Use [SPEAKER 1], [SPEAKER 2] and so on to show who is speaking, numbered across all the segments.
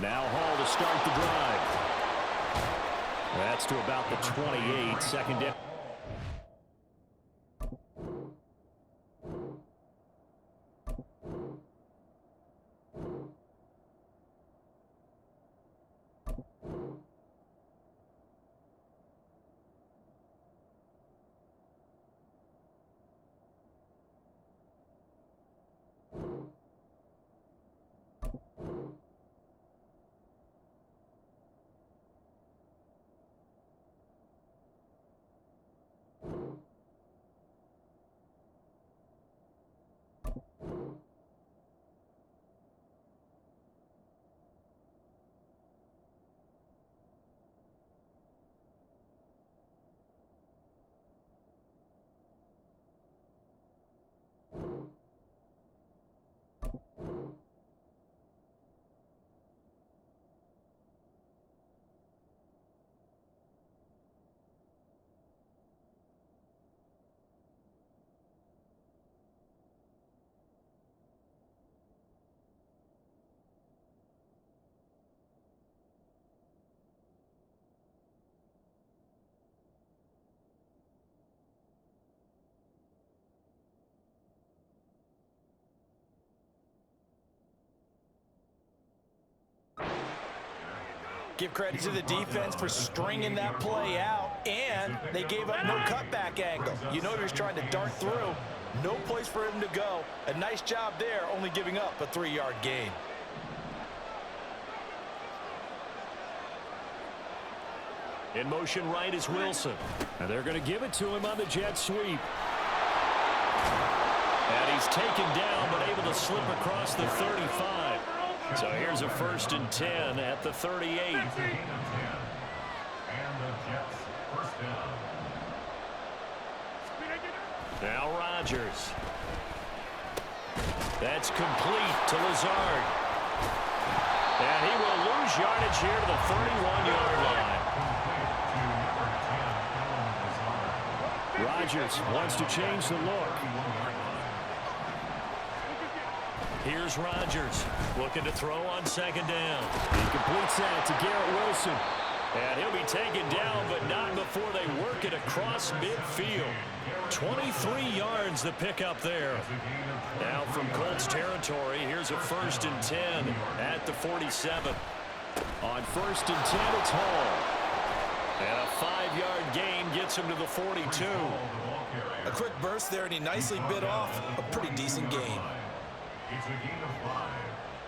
[SPEAKER 1] Now Hall to start the drive. That's to about the 28. Second down.
[SPEAKER 2] Give credit to the defense for stringing that play out, and they gave up no cutback angle. You know he was trying to dart through. No place for him to go. A nice job there, only giving up a 3-yard gain.
[SPEAKER 1] In motion right is Wilson. And they're going to give it to him on the jet sweep. And he's taken down, but able to slip across the 35. So here's a 1st and 10 at the 38.
[SPEAKER 3] And the Jets first down.
[SPEAKER 1] Now Rodgers. That's complete to Lazard. And he will lose yardage here to the 31-yard line. Rodgers wants to change the look. Here's Rodgers looking to throw on 2nd down. He completes that to Garrett Wilson. And he'll be taken down, but not before they work it across midfield. 23 yards the pick up there. Now from Colts territory, here's a 1st and 10 at the 47. On 1st and 10, it's Hall. And a 5-yard gain gets him to the 42.
[SPEAKER 2] A quick burst there, and he nicely bit off a pretty decent gain.
[SPEAKER 3] It's a gain of 5.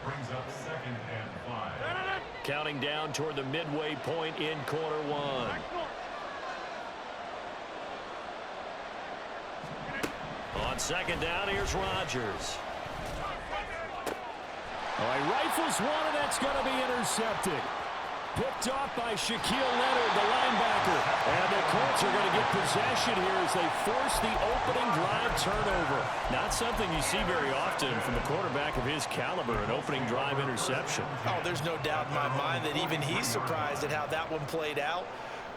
[SPEAKER 3] Brings up 2nd and 5.
[SPEAKER 1] Counting down toward the midway point in quarter 1. On 2nd down, here's Rodgers. Oh, he rifles one, and that's going to be intercepted. Picked off by Shaquille Leonard, the linebacker. And the Colts are going to get possession here as they force the opening drive turnover. Not something you see very often from a quarterback of his caliber, an opening drive interception.
[SPEAKER 2] Oh, there's no doubt in my mind that even he's surprised at how that one played out.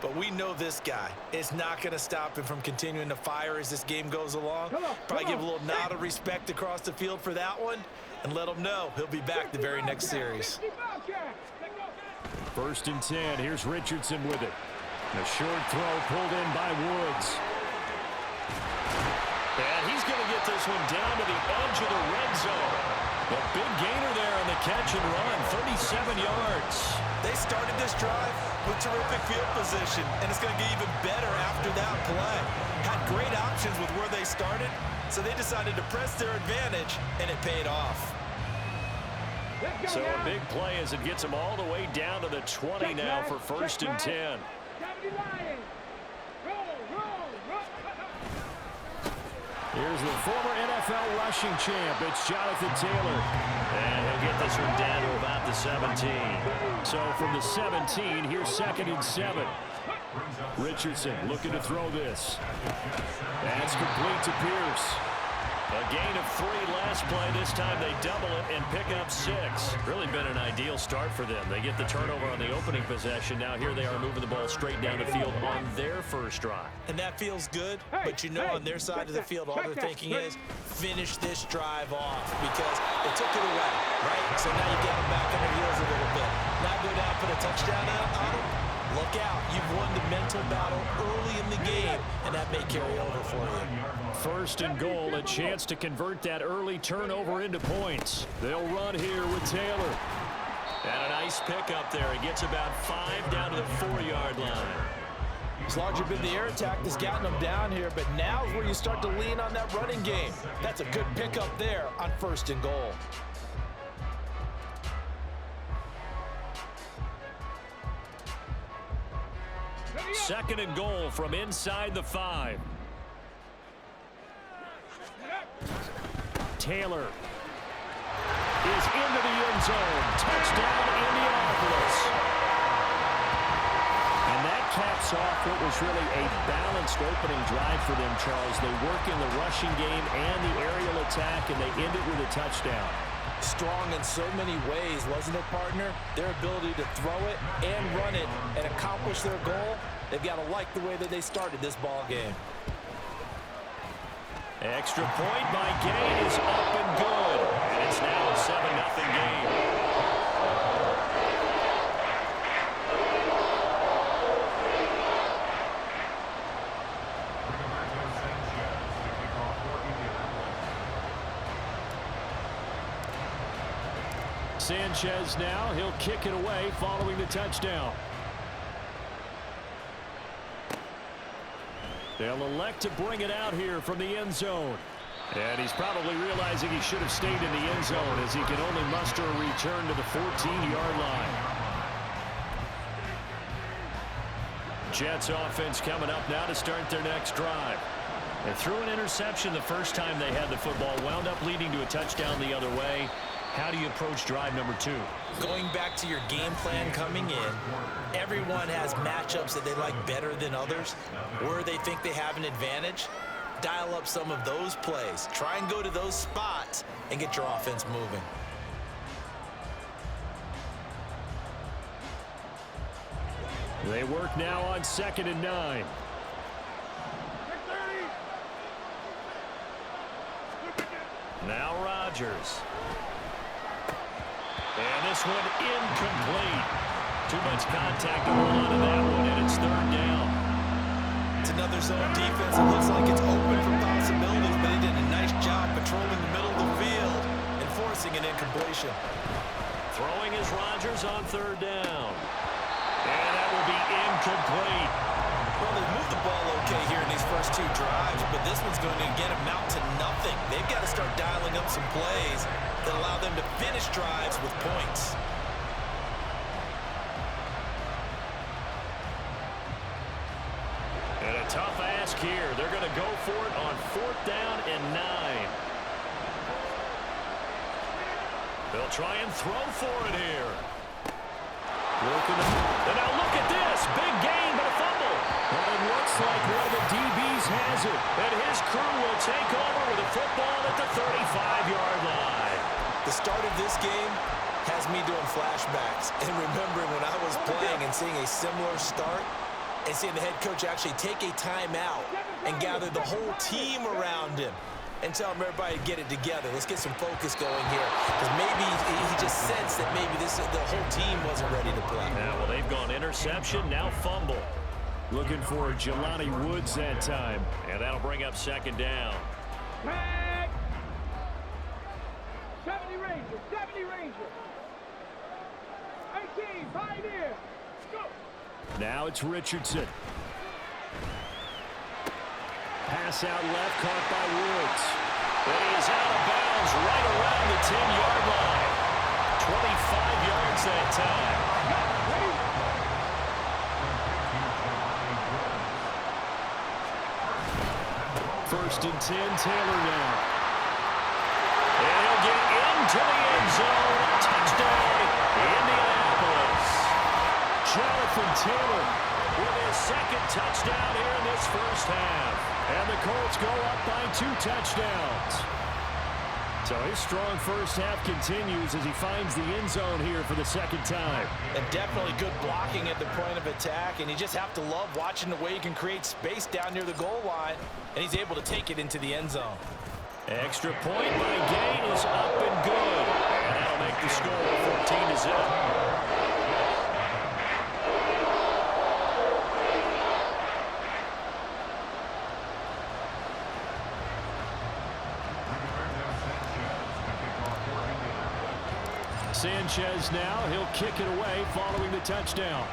[SPEAKER 2] But we know this guy is not going to stop him from continuing to fire as this game goes along. Probably give a little nod of respect across the field for that one and let him know he'll be back the very next series.
[SPEAKER 1] 1st and 10. Here's Richardson with it. A short throw pulled in by Woods. And he's going to get this one down to the edge of the red zone. A big gainer there on the catch and run, 37 yards.
[SPEAKER 2] They started this drive with terrific field position, and it's going to get even better after that play. Had great options with where they started, so they decided to press their advantage, and it paid off.
[SPEAKER 1] So a big play as it gets them all the way down to the 20 now for 1st and 10. Here's the former NFL rushing champ. It's Jonathan Taylor. And he'll get this one down to about the 17. So from the 17, here's 2nd and 7. Richardson looking to throw this. That's complete to Pierce. A gain of 3 last play. This time they double it and pick up 6. Really been an ideal start for them. They get the turnover on the opening possession. Now here they are moving the ball straight down the field on their first drive.
[SPEAKER 2] And that feels good, but you know on their side of the field, all they're thinking is finish this drive off because they took it away, right? So now you get them back on their heels a little bit. Not go down, put a touchdown out on him. Look out. You've won the mental battle early in the game, and that may carry over for you.
[SPEAKER 1] First and goal, a chance to convert that early turnover into points. They'll run here with Taylor. And a nice pickup there. He gets about 5 down to the 4-yard line.
[SPEAKER 2] As long as you've been the air attack that's gotten them down here, but now is where you start to lean on that running game. That's a good pickup there on first and goal.
[SPEAKER 1] Second and goal from inside the 5. Taylor is into the end zone. Touchdown, Indianapolis. And that caps off what was really a balanced opening drive for them, Charles. They work in the rushing game and the aerial attack, and they end it with a touchdown.
[SPEAKER 2] Strong in so many ways, wasn't it, partner? Their ability to throw it and run it and accomplish their goal, they've got to like the way that they started this ball game.
[SPEAKER 1] Extra point by Gay is up and good. And it's now a 7-0 game. Sanchez now, he'll kick it away following the touchdown. They'll elect to bring it out here from the end zone. And he's probably realizing he should have stayed in the end zone as he can only muster a return to the 14-yard line. Jets offense coming up now to start their next drive. They threw an interception the first time they had the football, wound up leading to a touchdown the other way. How do you approach drive number 2?
[SPEAKER 2] Going back to your game plan coming in, everyone has matchups that they like better than others, where they think they have an advantage. Dial up some of those plays. Try and go to those spots and get your offense moving.
[SPEAKER 1] They work now on 2nd and 9. Now Rodgers. And this one incomplete. Too much contact to hold on to that one, and it's 3rd down.
[SPEAKER 2] It's another zone defense. It looks like it's open for possibilities, but he did a nice job patrolling the middle of the field and forcing an incompletion.
[SPEAKER 1] Throwing is Rodgers on 3rd down. And that will be incomplete.
[SPEAKER 2] Well, they've moved the ball okay here in these first 2 drives, but this one's going to again amount to nothing. They've got to start dialing up some plays that allow them to finish drives with points.
[SPEAKER 1] And a tough ask here. They're going to go for it on 4th down and 9. They'll try and throw for it here. And now look at this. Big gain, but a fumble. And it looks like one of the DBs has it. And his crew will take over with a football at the 35-yard line.
[SPEAKER 2] The start of this game has me doing flashbacks and remembering when I was playing and seeing a similar start and seeing the head coach actually take a timeout and gather the whole team around him and tell everybody to get it together. Let's get some focus going here, because maybe he just sensed that maybe the whole team wasn't ready to play.
[SPEAKER 1] Yeah, well, they've gone interception, now fumble. Looking for Jelani Woods that time, and that'll bring up 2nd down.
[SPEAKER 4] 70 Rangers, 70 Rangers. 18, Pioneer. Go.
[SPEAKER 1] Now it's Richardson. Pass out left, caught by Woods. And he is out of bounds right around the 10-yard line. 25 yards that time. First and 10, Taylor now. And he'll get into the end zone. Touchdown, Indianapolis. Jonathan Taylor with his 2nd touchdown here in this first half. And the Colts go up by 2 touchdowns. So his strong first half continues as he finds the end zone here for the 2nd time.
[SPEAKER 2] And definitely good blocking at the point of attack, and you just have to love watching the way he can create space down near the goal line, and he's able to take it into the end zone.
[SPEAKER 1] Extra point by Gay is up and good. And that'll make the score 14-0. Sanchez now. He'll kick it away following the touchdown.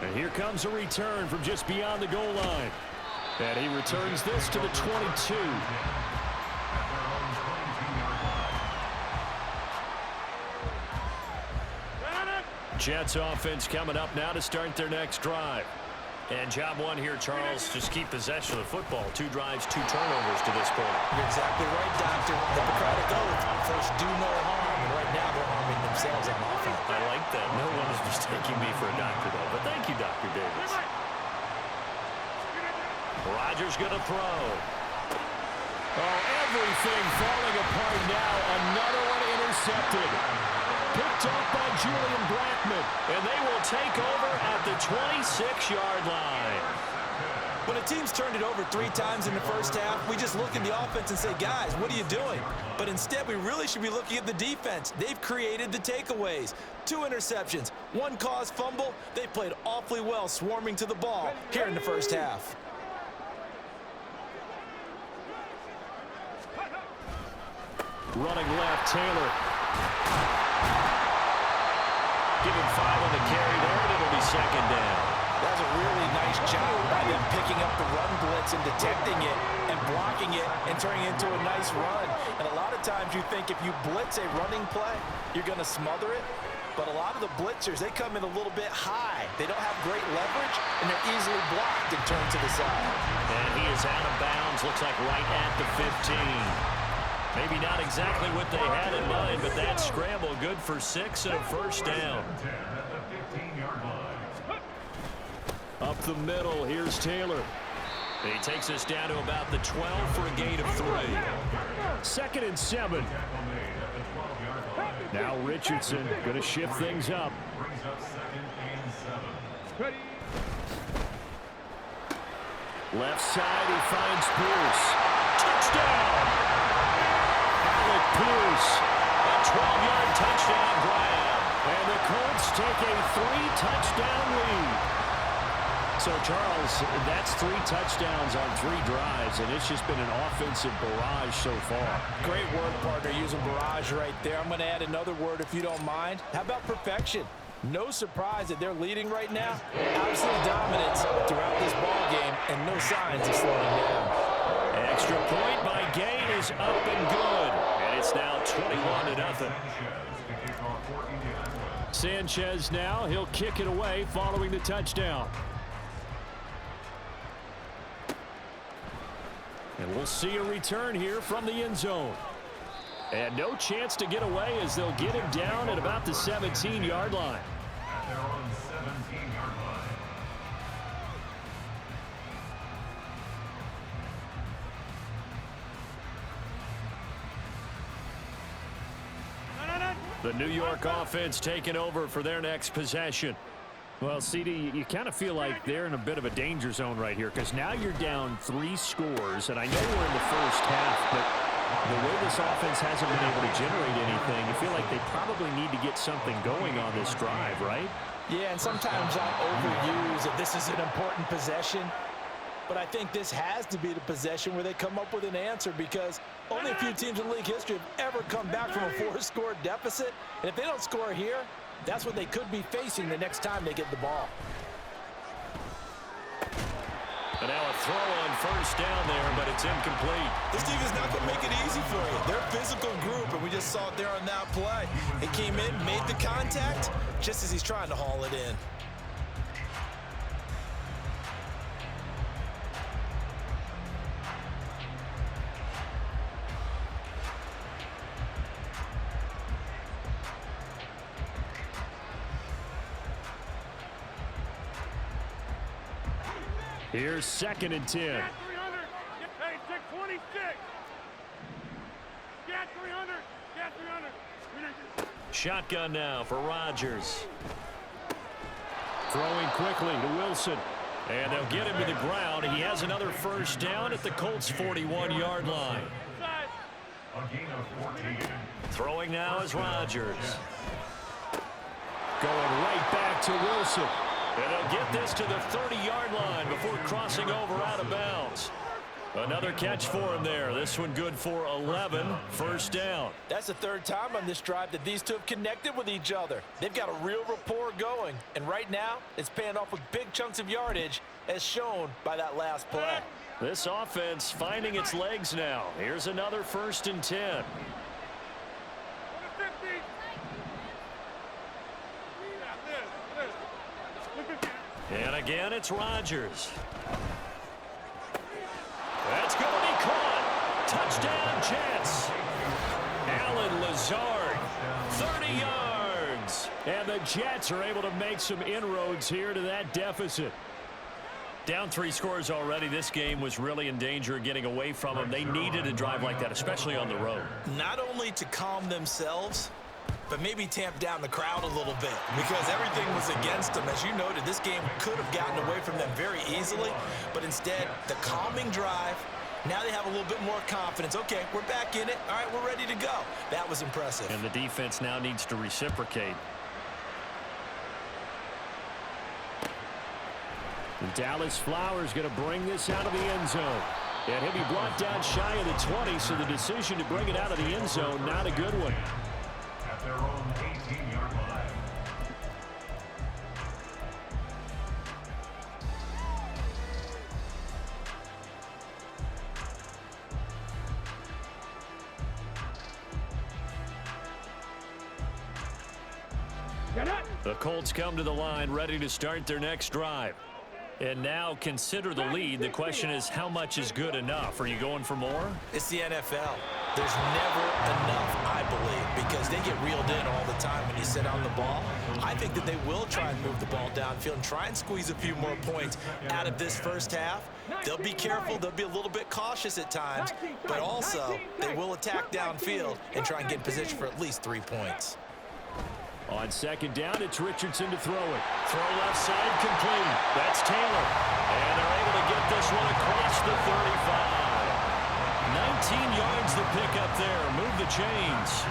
[SPEAKER 1] And here comes a return from just beyond the goal line. And he returns this to the 22. Jets offense coming up now to start their next drive. And job one here, Charles, just keep possession of the football. 2 drives, 2 turnovers to this point.
[SPEAKER 2] You're exactly right, Doctor. Democratic oath. First, do no harm. And right now, they're harming themselves on offense.
[SPEAKER 1] I like that. No one is mistaking me for a doctor, though. But thank you, Dr. Davis. Rodgers going to throw. Oh, everything falling apart now. Another one intercepted. Picked up by Julian Blackman. And they will take over at the 26-yard line.
[SPEAKER 2] When a team's turned it over 3 times in the first half, we just look at the offense and say, guys, what are you doing? But instead, we really should be looking at the defense. They've created the takeaways. 2 interceptions, 1 caused fumble. They played awfully well swarming to the ball here in the first half.
[SPEAKER 1] Running left, Taylor. Give him 5 on the carry there, and it'll be second down.
[SPEAKER 2] That was a really nice job by them picking up the run blitz and detecting it and blocking it and turning it into a nice run. And a lot of times you think if you blitz a running play, you're going to smother it. But a lot of the blitzers, they come in a little bit high. They don't have great leverage, and they're easily blocked and turned to the side.
[SPEAKER 1] And he is out of bounds, looks like right at the 15. Maybe not exactly what they had in mind, but that scramble good for 6 and a first down. Up the middle, here's Taylor. He takes us down to about the 12 for a gain of 3. 2nd and 7. Now Richardson going to shift things up. Left side, he finds Pierce. Touchdown! Pierce, a 12-yard touchdown grab. And the Colts take a 3-touchdown lead. So, Charles, that's 3 touchdowns on 3 drives, and it's just been an offensive barrage so far.
[SPEAKER 2] Great word, partner, using barrage right there. I'm going to add another word if you don't mind. How about perfection? No surprise that they're leading right now. Absolute dominance throughout this ball game, and no signs of slowing down.
[SPEAKER 1] Extra point by Gay is up and good. And it's now 21-0. Sanchez now. He'll kick it away following the touchdown. And we'll see a return here from the end zone. And no chance to get away as they'll get him down at about the 17-yard line.
[SPEAKER 3] At their own 17-yard line.
[SPEAKER 1] The New York offense taking over for their next possession. Well, CD, you kind of feel like they're in a bit of a danger zone right here because now you're down 3 scores, and I know we're in the first half, but the way this offense hasn't been able to generate anything, you feel like they probably need to get something going on this drive, right?
[SPEAKER 2] Yeah, and sometimes I overuse that this is an important possession. But I think this has to be the possession where they come up with an answer because only a few teams in league history have ever come back from a 4-score deficit. And if they don't score here, that's what they could be facing the next time they get the ball.
[SPEAKER 1] And now a throw on first down there, but it's incomplete.
[SPEAKER 2] This team is not going to make it easy for you. They're a physical group, and we just saw it there on that play. He came in, made the contact, just as he's trying to haul it in.
[SPEAKER 1] Here's 2nd and 10.
[SPEAKER 4] Get 300. Get paid 626. Get 300. Get 300.
[SPEAKER 1] Shotgun now for Rodgers. Throwing quickly to Wilson. And they'll get him to the ground. He has another first down at the Colts' 41-yard line.
[SPEAKER 3] A gain of 14.
[SPEAKER 1] Throwing now is Rodgers. Going right back to Wilson. And they'll get this to the 30-yard line before crossing over out of bounds. Another catch for him there. This one good for 11. First down.
[SPEAKER 2] That's the third time on this drive that these two have connected with each other. They've got a real rapport going. And right now, it's paying off with big chunks of yardage, as shown by that last play.
[SPEAKER 1] This offense finding its legs now. Here's another 1st and 10. And again, it's Rodgers. That's going to be caught. Touchdown, Jets. Allen Lazard, 30 yards. And the Jets are able to make some inroads here to that deficit. Down 3 scores already. This game was really in danger of getting away from them. They needed a drive like that, especially on the road.
[SPEAKER 2] Not only to calm themselves, but maybe tamp down the crowd a little bit, because everything was against them. As you noted, this game could have gotten away from them very easily, but instead, the calming drive, now they have a little bit more confidence. Okay, we're back in it. All right, we're ready to go. That was impressive.
[SPEAKER 1] And the defense now needs to reciprocate. And Dallas Flowers going to bring this out of the end zone. And he'll be brought down shy of the 20, so the decision to bring it out of the end zone, not a good one.
[SPEAKER 3] At their own 18-yard line.
[SPEAKER 1] The Colts come to the line ready to start their next drive. And now consider the lead. The question is, how much is good enough? Are you going for more?
[SPEAKER 2] It's the NFL. There's never enough, I believe, because they get reeled in all the time when you sit on the ball. I think that they will try and move the ball downfield and try and squeeze a few more points out of this first half. They'll be careful. They'll be a little bit cautious at times, but also they will attack downfield and try and get in position for at least 3 points.
[SPEAKER 1] On 2nd down, it's Richardson to throw it. Throw left side, complete. That's Taylor. And they're able to get this one across the 35. 19 yards the pick up there. Move the chains.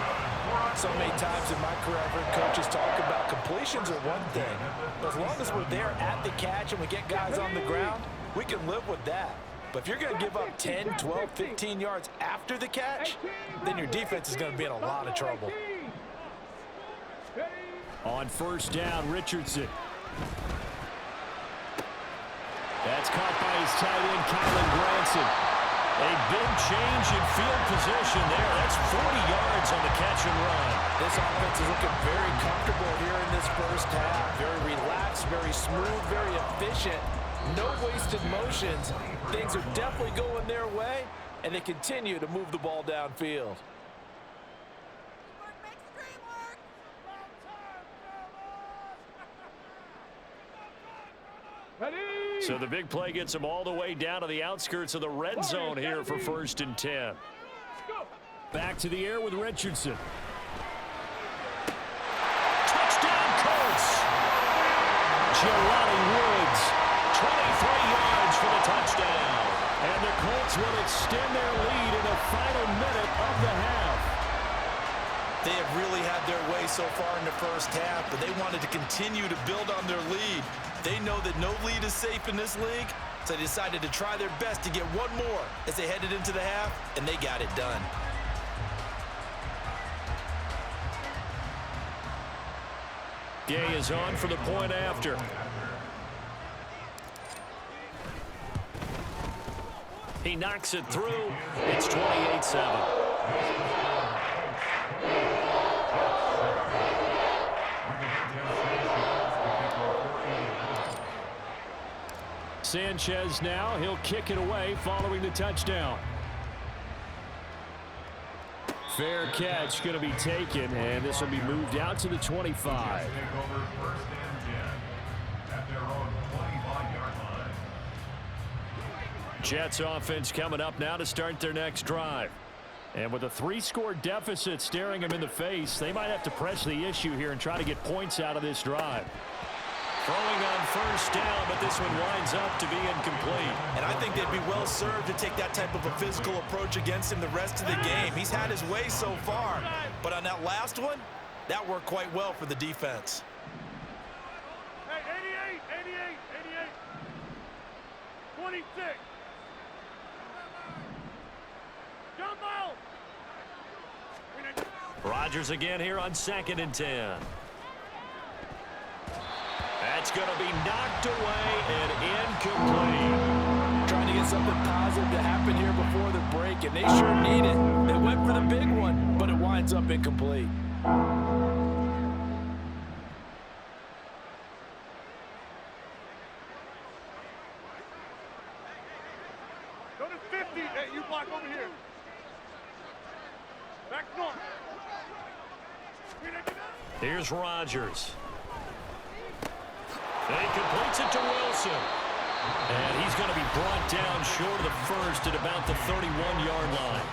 [SPEAKER 2] So many times in my career, I've heard coaches talk about completions are one thing. But as long as we're there at the catch and we get guys on the ground, we can live with that. But if you're going to give up 10, 12, 15 yards after the catch, then your defense is going to be in a lot of trouble.
[SPEAKER 1] On 1st down, Richardson. That's caught by his tight end, Kylan Granson. A big change in field position there. That's 40 yards on the catch and run.
[SPEAKER 2] This offense is looking very comfortable here in this first half. Very relaxed, very smooth, very efficient. No wasted motions. Things are definitely going their way, and they continue to move the ball downfield.
[SPEAKER 1] So the big play gets them all the way down to the outskirts of the red zone here for 1st and 10. Back to the air with Richardson. Touchdown, Colts! Jelani Woods, 23 yards for the touchdown. And the Colts will extend their lead in the final minute of the half.
[SPEAKER 2] They have really had their way so far in the first half, but they wanted to continue to build on their lead. They know that no lead is safe in this league, so they decided to try their best to get one more as they headed into the half, and they got it done.
[SPEAKER 1] Gay is on for the point after. He knocks it through. It's 28-7. Sanchez now, he'll kick it away following the touchdown. Fair catch going to be taken, and this will be moved out to the 25.
[SPEAKER 3] Take over 1st and 10 at their own 25-yard line.
[SPEAKER 1] Jets offense coming up now to start their next drive. And with a 3-score deficit staring them in the face, they might have to press the issue here and try to get points out of this drive. Throwing on 1st down, but this one winds up to be incomplete.
[SPEAKER 2] And I think they'd be well served to take that type of a physical approach against him the rest of the game. He's had his way so far, but on that last one, that worked quite well for the defense.
[SPEAKER 4] Hey, 88, 88, 88. 26. Jumbo!
[SPEAKER 1] Rodgers again here on 2nd and 10. That's going to be knocked away and incomplete.
[SPEAKER 2] Trying to get something positive to happen here before the break, and they sure need it. They went for the big one, but it winds up incomplete.
[SPEAKER 4] Go to 50. Hey, you block over here. Back north.
[SPEAKER 1] Here's Rodgers. And he completes it to Wilson. And he's going to be brought down short of the first at about the 31-yard line.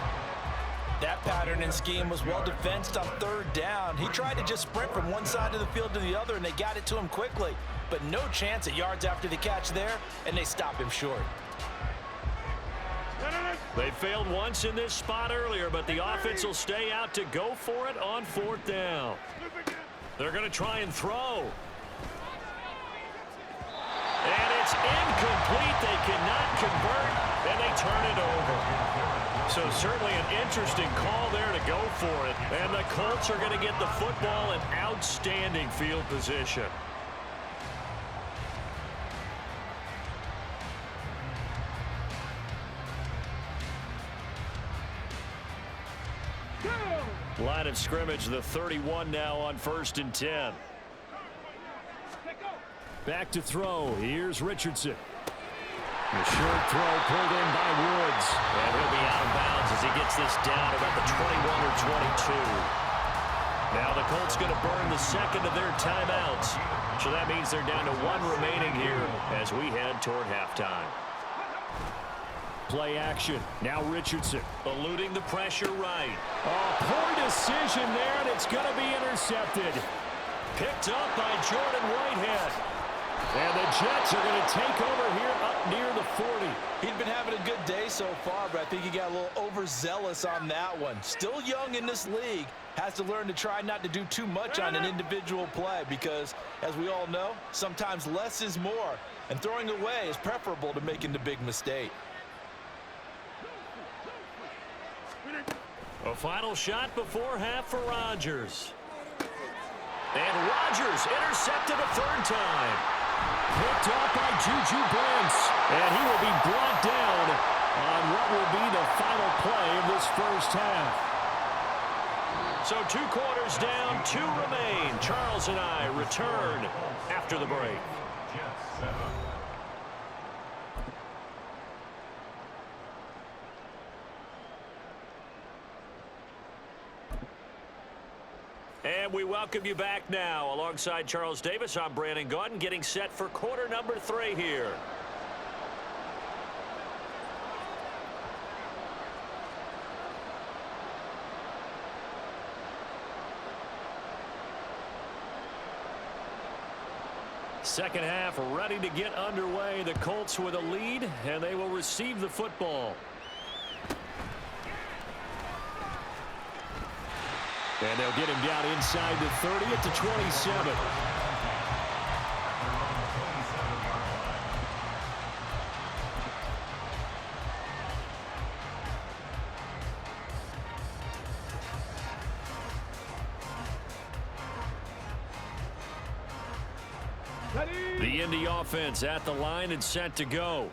[SPEAKER 2] That pattern and scheme was well defensed on 3rd down. He tried to just sprint from one side of the field to the other, and they got it to him quickly. But no chance at yards after the catch there, and they stop him short.
[SPEAKER 1] They failed once in this spot earlier, but the offense will stay out to go for it on 4th down. They're going to try and throw. And it's incomplete. They cannot convert, and they turn it over. So certainly an interesting call there to go for it. And the Colts are going to get the football in outstanding field position. Line of scrimmage, the 31 now on 1st and 10. Back to throw. Here's Richardson. The short throw pulled in by Woods. And he'll be out of bounds as he gets this down about the 21 or 22. Now the Colts going to burn the second of their timeouts. So that means they're down to 1 remaining here as we head toward halftime. Play action. Now Richardson eluding the pressure right. Oh, poor decision there, and it's going to be intercepted. Picked up by Jordan Whitehead. And the Jets are going to take over here up near the 40.
[SPEAKER 2] He'd been having a good day so far, but I think he got a little overzealous on that one. Still young in this league. Has to learn to try not to do too much on an individual play because, as we all know, sometimes less is more. And throwing away is preferable to making the big mistake.
[SPEAKER 1] A final shot before half for Rodgers. And Rodgers intercepted a 3rd time. Picked off by Juju Brents. And he will be brought down on what will be the final play of this first half. So 2 quarters down, 2 remain. Charles and I return after the break.
[SPEAKER 3] Jets 7.
[SPEAKER 1] And we welcome you back now. Alongside Charles Davis, I'm Brandon Gaudin, getting set for quarter number 3 here. Second half ready to get underway. The Colts with a lead, and they will receive the football. And they'll get him down inside the 30 at the 27. The Indy offense at the line and set to go.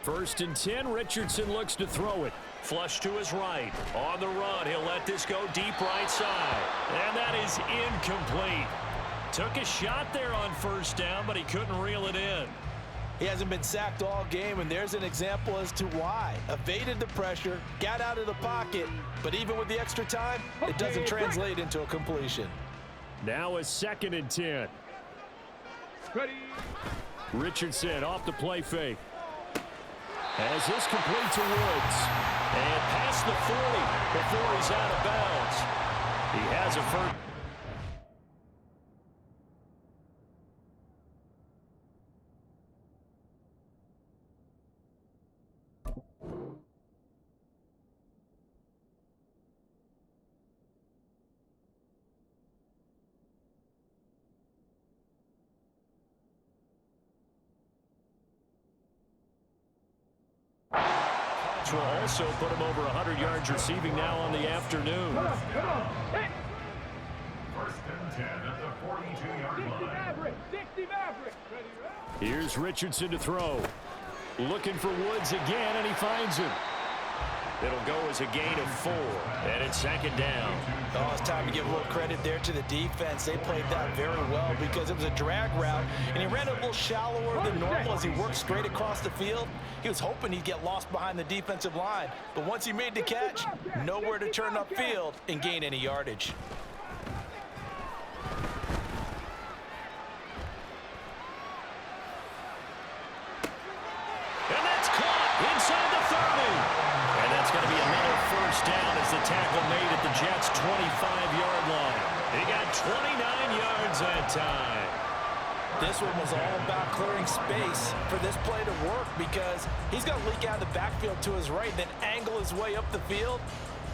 [SPEAKER 1] 1st and 10. Richardson looks to throw it. Flush to his right. On the run, he'll let this go deep right side. And that is incomplete. Took a shot there on 1st down, but he couldn't reel it in.
[SPEAKER 2] He hasn't been sacked all game, and there's an example as to why. Evaded the pressure, got out of the pocket, but even with the extra time, it doesn't translate into a completion.
[SPEAKER 1] Now a 2nd and 10.
[SPEAKER 4] Ready.
[SPEAKER 1] Richardson off the play fake. As this complete to Woods. And past the 40 before he's out of bounds. He has a first. will also put him over 100 yards receiving now on the afternoon.
[SPEAKER 3] First and 10 at the 42-yard line.
[SPEAKER 1] Here's Richardson to throw. Looking for Woods again, and he finds him. It'll go as a gain of 4, and it's second down.
[SPEAKER 2] Oh, it's time to give a little credit there to the defense. They played that very well because it was a drag route, and he ran a little shallower than normal as he worked straight across the field. He was hoping he'd get lost behind the defensive line, but once he made the catch, nowhere to turn upfield and gain any yardage.
[SPEAKER 1] And that's caught inside the 30. And that's going to be another first down as the tackle made at the Jets' 25-yard line. He got 29 yards that time.
[SPEAKER 2] This one was all about clearing space for this play to work because he's going to leak out of the backfield to his right, then angle his way up the field,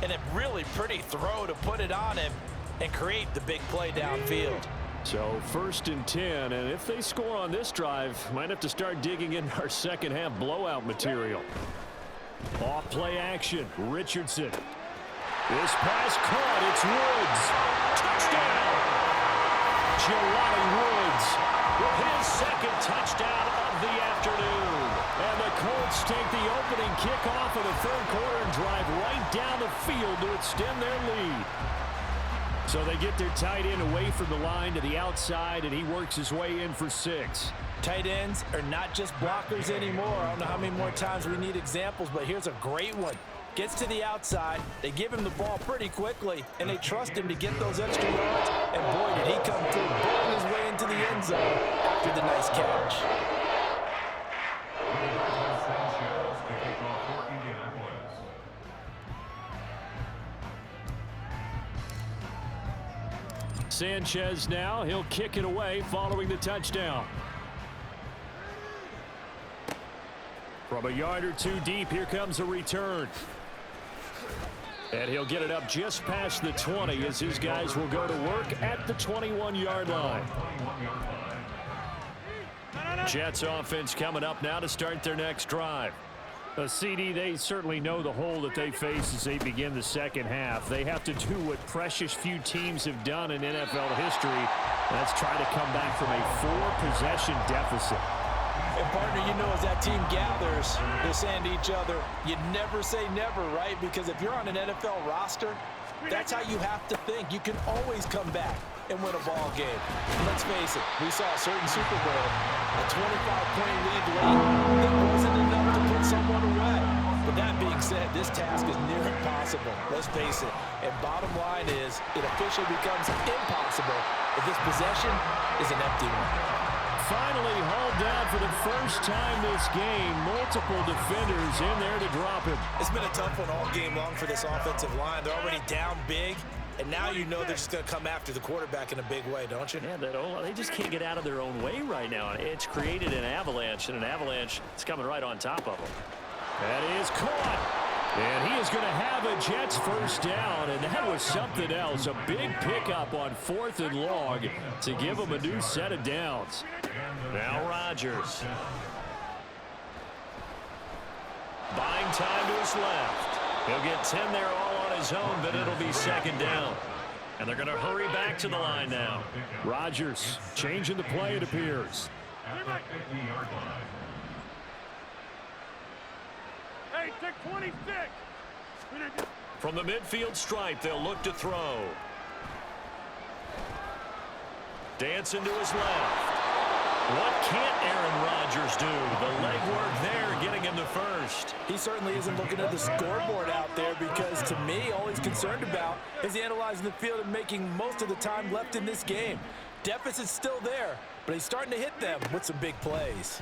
[SPEAKER 2] and a really pretty throw to put it on him and create the big play downfield.
[SPEAKER 1] So first and 10, and if they score on this drive, might have to start digging in our second half blowout material. Off play action, Richardson. This pass caught, it's Woods. Touchdown! Jelani Woods with his second touchdown of the afternoon. And the Colts take the opening kickoff of the third quarter and drive right down the field to extend their lead. So they get their tight end away from the line to the outside, and he works his way in for 6.
[SPEAKER 2] Tight ends are not just blockers anymore. I don't know how many more times we need examples, but here's a great one. Gets to the outside, they give him the ball pretty quickly, and they trust him to get those extra yards, and boy, did he come through, bowling his way into the end zone after the nice catch.
[SPEAKER 1] Sanchez now, he'll kick it away following the touchdown. From a yard or two deep, here comes a return. And he'll get it up just past the 20 as his guys will go to work at the 21-yard line. Jets offense coming up now to start their next drive. CD, they certainly know the hole that they face as they begin the second half. They have to do what precious few teams have done in NFL history. That's try to come back from a 4-possession deficit.
[SPEAKER 2] And partner, you know, as that team gathers, they're saying to each other, you never say never, right? Because if you're on an NFL roster, that's how you have to think. You can always come back and win a ball game. And let's face it, we saw a certain Super Bowl, a 25-point lead late that wasn't enough to put someone away. But that being said, this task is near impossible. Let's face it. And bottom line is, it officially becomes impossible if this possession is an empty one.
[SPEAKER 1] Finally hauled down for the first time this game. Multiple defenders in there to drop him.
[SPEAKER 2] It's been a tough one all game long for this offensive line. They're already down big, and now you know they're just going to come after the quarterback in a big way, don't you?
[SPEAKER 1] Yeah, they just can't get out of their own way right now. It's created an avalanche, and an avalanche is coming right on top of them. That is caught. And he is going to have a Jets first down, and that was something else. A big pickup on 4th and long to give him a new set of downs. Now Rodgers. Buying time to his left. He'll get 10 there all on his own, but it'll be second down. And they're going to hurry back to the line now. Rodgers changing the play, it appears.
[SPEAKER 4] Hey, take 26.
[SPEAKER 1] From the midfield stripe, they'll look to throw. Dancing to his left. What can't Aaron Rodgers do? The legwork there getting him the first.
[SPEAKER 2] He certainly isn't looking at the scoreboard out there because, to me, all he's concerned about is analyzing the field and making most of the time left in this game. Deficit's still there, but he's starting to hit them with some big plays.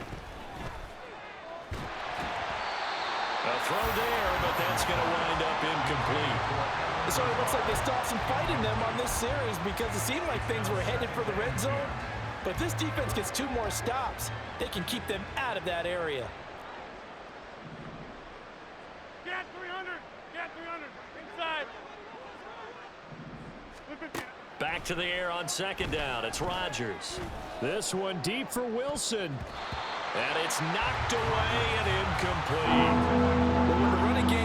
[SPEAKER 1] A throw there, but that's going to wind up incomplete.
[SPEAKER 2] It sort of looks like they stopped some fight in them on this series because it seemed like things were headed for the red zone. But if this defense gets 2 more stops, they can keep them out of that area.
[SPEAKER 4] Get 300. Get 300. Inside.
[SPEAKER 1] Back to the air on second down. It's Rodgers. This one deep for Wilson. And it's knocked away and incomplete.
[SPEAKER 2] But when the running game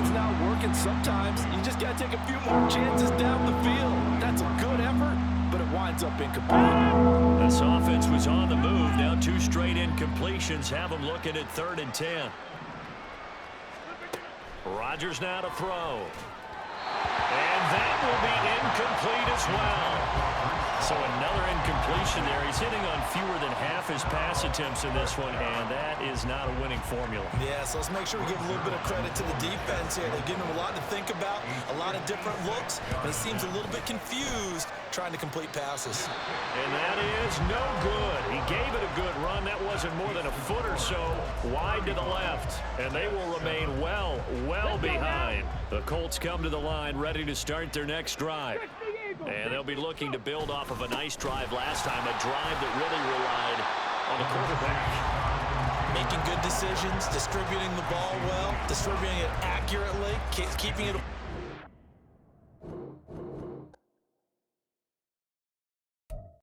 [SPEAKER 2] sometimes you just got to take a few more chances down the field. That's a good effort, but it winds up incomplete.
[SPEAKER 1] This offense was on the move. Now 2 straight incompletions have them looking at 3rd and 10. Rodgers now to throw. And that will be incomplete as well. So another incompletion there. He's hitting on fewer than half his pass attempts in this one, and that is not a winning formula.
[SPEAKER 2] Yeah, so let's make sure we give a little bit of credit to the defense here. They've given him a lot to think about, a lot of different looks, but he seems a little bit confused trying to complete passes.
[SPEAKER 1] And that is no good. He gave it a good run. That wasn't more than a foot or so wide to the left, and they will remain well behind. The Colts come to the line ready to start their next drive. And they'll be looking to build off of a nice drive last time, a drive that really relied on the quarterback.
[SPEAKER 2] Making good decisions, distributing the ball well, distributing it accurately, keeping it